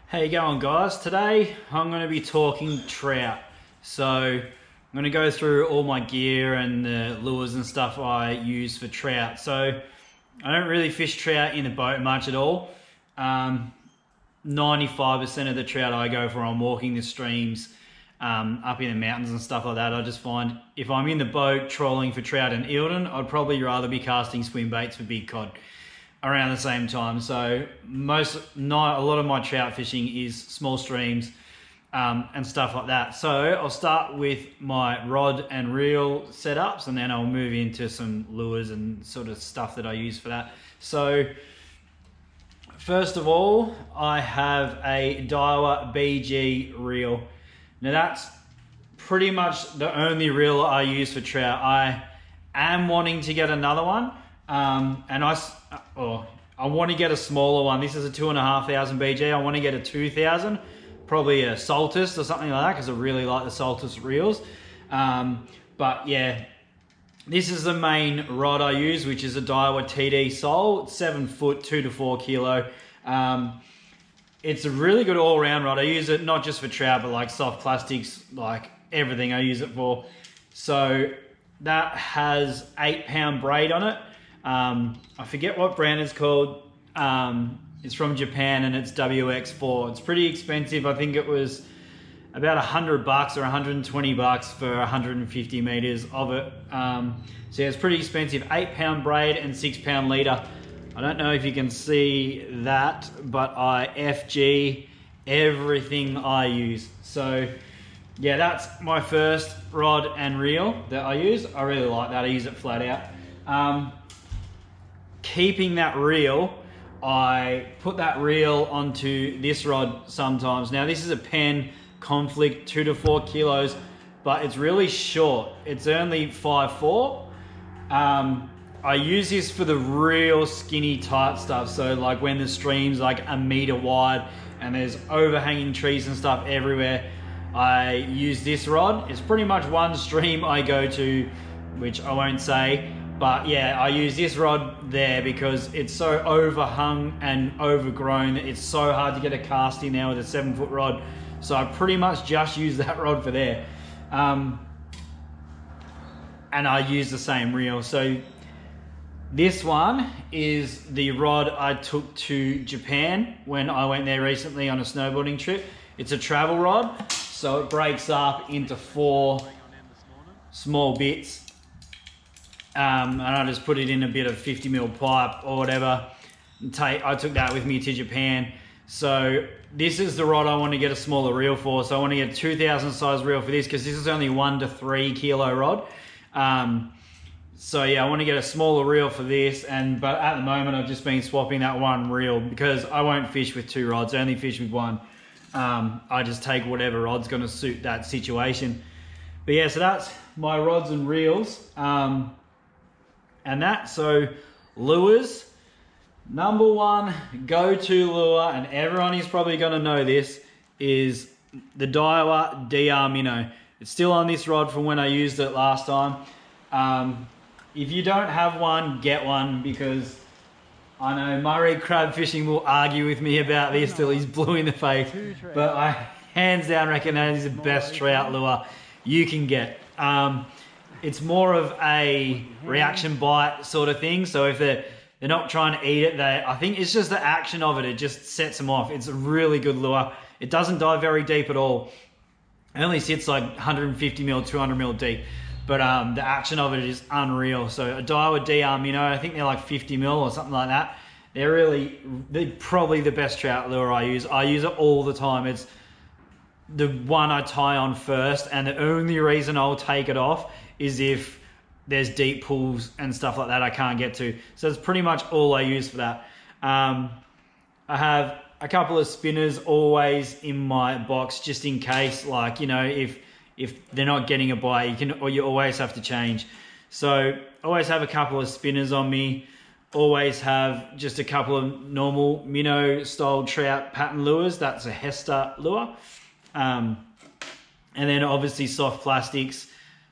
How you going, guys? Today I'm going to be talking trout. So I'm going to go through all my gear and the lures and stuff I use for trout. So I don't really fish trout in the boat much at all. 95% of the trout I go for, I'm walking the streams up in the mountains and stuff like that. I just find if I'm in the boat trolling for trout in Eildon, I'd probably rather be casting swim baits for big cod around the same time. So a lot of my trout fishing is small streams and stuff like that. So I'll start with my rod and reel setups, and then I'll move into some lures and sort of stuff that I use for that. So first of all, I have a Daiwa BG reel. Now that's pretty much the only reel I use for trout. I am wanting to get another one, and I want to get a smaller one. This is a 2,500 BG. I want to get a 2,000, probably a Saltus or something like that, because I really like the Saltus reels. But yeah, this is the main rod I use, which is a Daiwa TD Sol. It's 7 foot, 2 to 4 kilo. It's a really good all-round rod. I use it not just for trout, but like soft plastics, like everything I use it for. So that has 8-pound braid on it. I forget what brand it's called. It's from Japan and it's WX4. It's pretty expensive. I think it was about $100 or $120 for 150 meters of it. So yeah, it's pretty expensive. 8-pound braid and 6-pound leader. I don't know if you can see that, but I FG everything I use. So yeah, that's my first rod and reel that I use. I really like that. I use it flat out. Keeping that reel, I put that reel onto this rod sometimes. Now this is a Penn Conflict 2 to 4 kilos, but it's really short. It's only 5'4". I use this for the real skinny tight stuff. So like when the stream's like a meter wide and there's overhanging trees and stuff everywhere, I use this rod. It's pretty much one stream I go to, which I won't say. But yeah, I use this rod there because it's so overhung and overgrown that it's so hard to get a cast in there with a 7-foot rod. So I pretty much just use that rod for there. And I use the same reel. So this one is the rod I took to Japan when I went there recently on a snowboarding trip. It's a travel rod, so it breaks up into 4 small bits. And I just put it in a bit of 50mm pipe or whatever. I took that with me to Japan. So this is the rod I want to get a smaller reel for. So I want to get a 2,000 size reel for this because this is only 1 to 3 kilo rod. So yeah, I want to get a smaller reel for this. But at the moment I've just been swapping that one reel because I won't fish with 2 rods. I only fish with 1. I just take whatever rod's going to suit that situation. But yeah, so that's my rods and reels. So lures, number one go-to lure, and everyone is probably going to know this, is the Daiwa DR Minnow. It's still on this rod from when I used it last time. If you don't have one, get one, because I know Murray Crab Fishing will argue with me about this till he's blue in the face, but I hands down reckon that is the best trout lure you can get. It's more of a reaction bite sort of thing. So if they're not trying to eat it, I think it's just the action of it. It just sets them off. It's a really good lure. It doesn't dive very deep at all. It only sits like 150mm, 200mm deep. But the action of it is unreal. So a Daiwa DR Minnow, I think they're like 50mm or something like that. They're probably the best trout lure I use. I use it all the time. It's the one I tie on first, and the only reason I'll take it off is if there's deep pools and stuff like that I can't get to. So that's pretty much all I use for that. I have a couple of spinners always in my box just in case, like, you know, if they're not getting a bite, you always have to change. So always have a couple of spinners on me. Always have just a couple of normal minnow style trout pattern lures. That's a Hester lure. And then obviously soft plastics,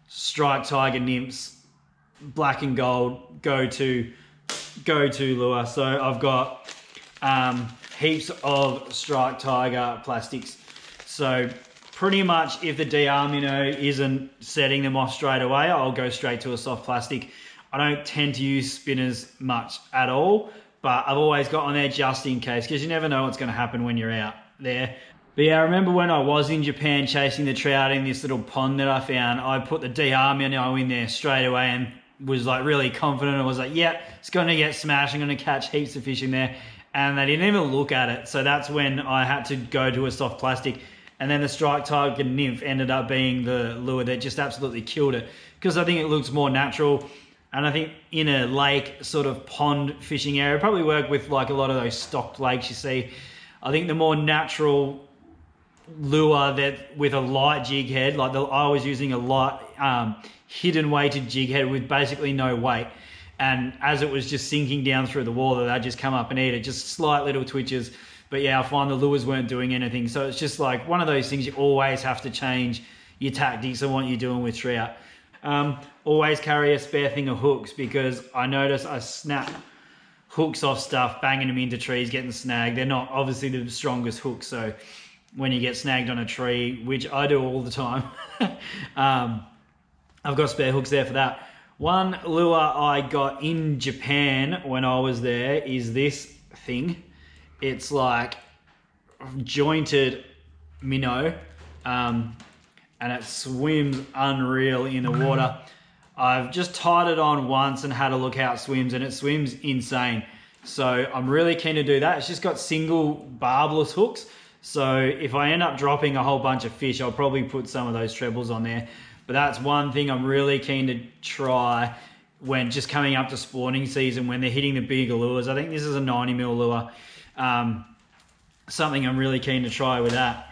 Strike Tiger nymphs, black and gold, go-to lure. So I've got heaps of Strike Tiger plastics. So pretty much if the de-amino isn't setting them off straight away, I'll go straight to a soft plastic. I don't tend to use spinners much at all, but I've always got on there just in case, because you never know what's going to happen when you're out there. But yeah, I remember when I was in Japan chasing the trout in this little pond that I found, I put the de-amino in there straight away and was like really confident. I was like, yeah, it's going to get smashed. I'm going to catch heaps of fish in there. And they didn't even look at it. So that's when I had to go to a soft plastic. And then the Strike Tiger Nymph ended up being the lure that just absolutely killed it, because I think it looks more natural. And I think in a lake sort of pond fishing area, probably work with like a lot of those stocked lakes you see. I think the more natural lure that with a light jig head, like I was using a light hidden weighted jig head with basically no weight, and as it was just sinking down through the water, they'd just come up and eat it, just slight little twitches. But yeah, I find the lures weren't doing anything. So it's just like one of those things you always have to change your tactics and what you're doing with trout. Always carry a spare thing of hooks, because I notice I snap hooks off stuff, banging them into trees, getting snagged. They're not obviously the strongest hooks, so when you get snagged on a tree, which I do all the time, I've got spare hooks there for that. One lure I got in Japan when I was there is this thing. It's like jointed minnow, and it swims unreal in the water. I've just tied it on once and had a look how it swims, and it swims insane. So I'm really keen to do that. It's just got single barbless hooks. So if I end up dropping a whole bunch of fish, I'll probably put some of those trebles on there. But that's one thing I'm really keen to try when just coming up to spawning season, when they're hitting the bigger lures. I think this is a 90mm lure. Something I'm really keen to try with that.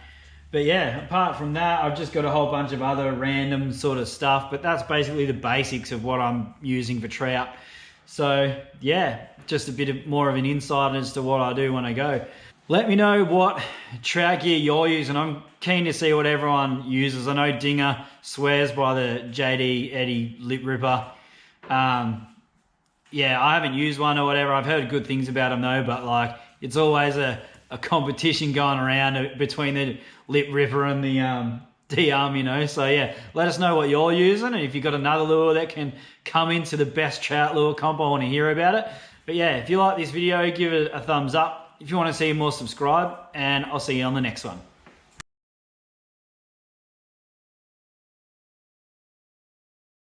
But yeah, apart from that, I've just got a whole bunch of other random sort of stuff, but that's basically the basics of what I'm using for trout. So yeah, just a bit more of an insight as to what I do when I go. Let me know what trout gear you're using. I'm keen to see what everyone uses. I know Dinger swears by the JD Eddie Lip Ripper. Yeah, I haven't used one or whatever. I've heard good things about them though, but like it's always a competition going around between the Lip Ripper and the D-Arm, you know. So yeah, let us know what you're using, and if you've got another lure that can come into the best trout lure comp, I want to hear about it. But yeah, if you like this video, give it a thumbs up. If you want to see more, subscribe, and I'll see you on the next one.